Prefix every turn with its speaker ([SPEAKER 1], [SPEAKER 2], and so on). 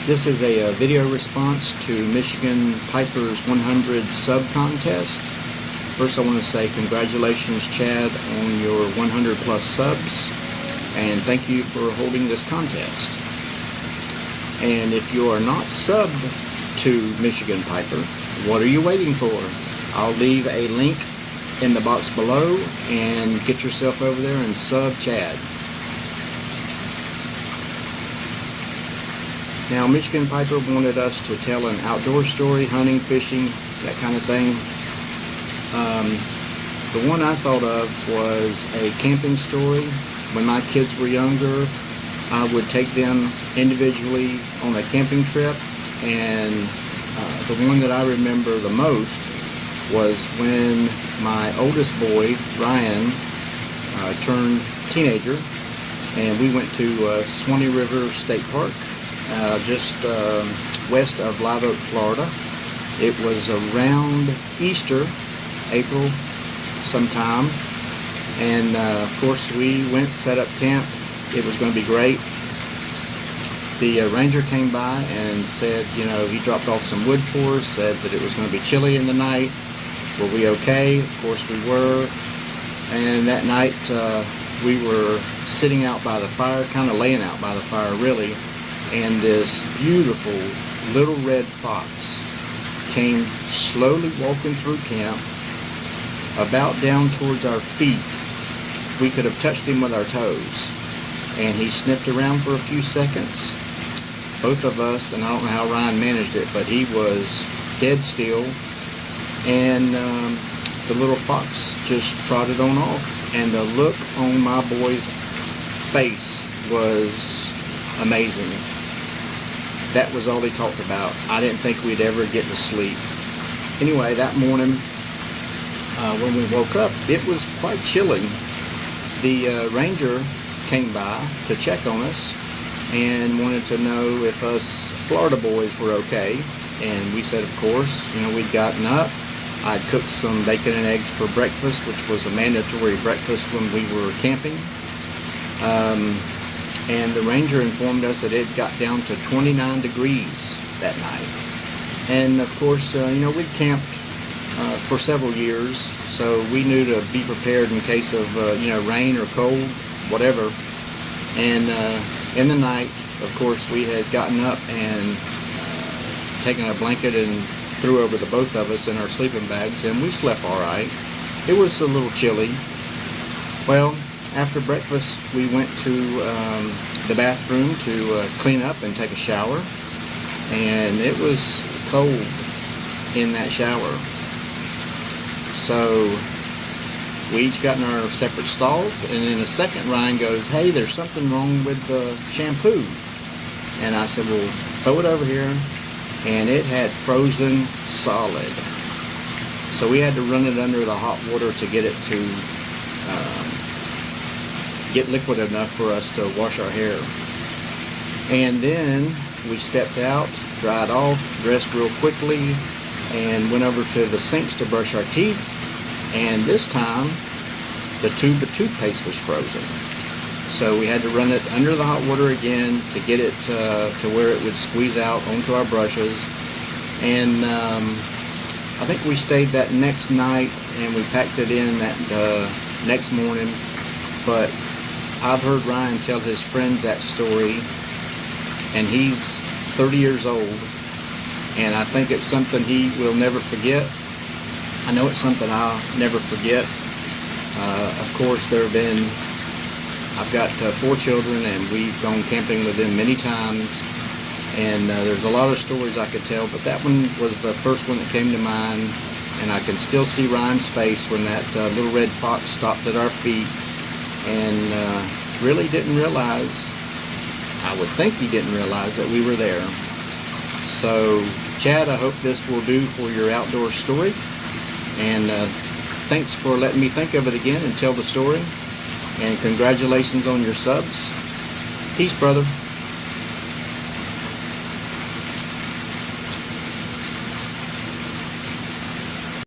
[SPEAKER 1] This is a video response to Michigan Piper's 100 sub contest. First I want to say congratulations, Chad, on your 100 plus subs, and thank you for holding this contest. And if you are not subbed to Michigan Piper, what are you waiting for? I'll leave a link in the box below, and get yourself over there and sub Chad. Now, Michigan Piper wanted us to tell an outdoor story, hunting, fishing, that kind of thing. The one I thought of was a camping story. When my kids were younger, I would take them individually on a camping trip, and the one that I remember the most was when my oldest boy, Ryan, turned teenager, and we went to Swanee River State Park, just west of Live Oak, Florida. It was around Easter, April sometime, and of course we went, set up camp. It was going to be great. The ranger came by and said, you know, he dropped off some wood for us, said that it was going to be chilly in the night. Were we okay? Of course we were. And that night we were sitting out by the fire, kind of laying out by the fire really, and this beautiful little red fox came slowly walking through camp, about down towards our feet. We could have touched him with our toes. And he sniffed around for a few seconds. Both of us, and I don't know how Ryan managed it, but he was dead still. And the little fox just trotted on off. And the look on my boy's face was amazing. That was all he talked about. I didn't think we'd ever get to sleep. Anyway, that morning, when we woke up, it was quite chilly. The ranger came by to check on us and wanted to know if us Florida boys were okay. And we said, of course. You know, we'd gotten up. I'd cooked some bacon and eggs for breakfast, which was a mandatory breakfast when we were camping. And the ranger informed us that it got down to 29 degrees that night. And of course, you know, we'd camped for several years, so we knew to be prepared in case of, you know, rain or cold, whatever. And in the night, of course, we had gotten up and taken a blanket and threw over the both of us in our sleeping bags, and we slept all right. It was a little chilly. Well, after breakfast, we went to the bathroom to clean up and take a shower, and it was cold in that shower. So we each got in our separate stalls, and in a second Ryan goes, "Hey, there's something wrong with the shampoo." And I said, "Well, throw it over here." And it had frozen solid. So we had to run it under the hot water to get it to get liquid enough for us to wash our hair. And then we stepped out, dried off, dressed real quickly, and went over to the sinks to brush our teeth. And this time, the tube of toothpaste was frozen. So we had to run it under the hot water again to get it to where it would squeeze out onto our brushes. And I think we stayed that next night, and we packed it in that next morning. But I've heard Ryan tell his friends that story, and he's 30 years old, and I think it's something he will never forget. I know it's something I'll never forget. Of course, I've got 4 children, and we've gone camping with them many times, and there's a lot of stories I could tell, but that one was the first one that came to mind, and I can still see Ryan's face when that little red fox stopped at our feet, and really didn't realize, I would think he didn't realize that we were there. So, Chad, I hope this will do for your outdoor story, and thanks for letting me think of it again and tell the story. And congratulations on your subs. Peace, brother.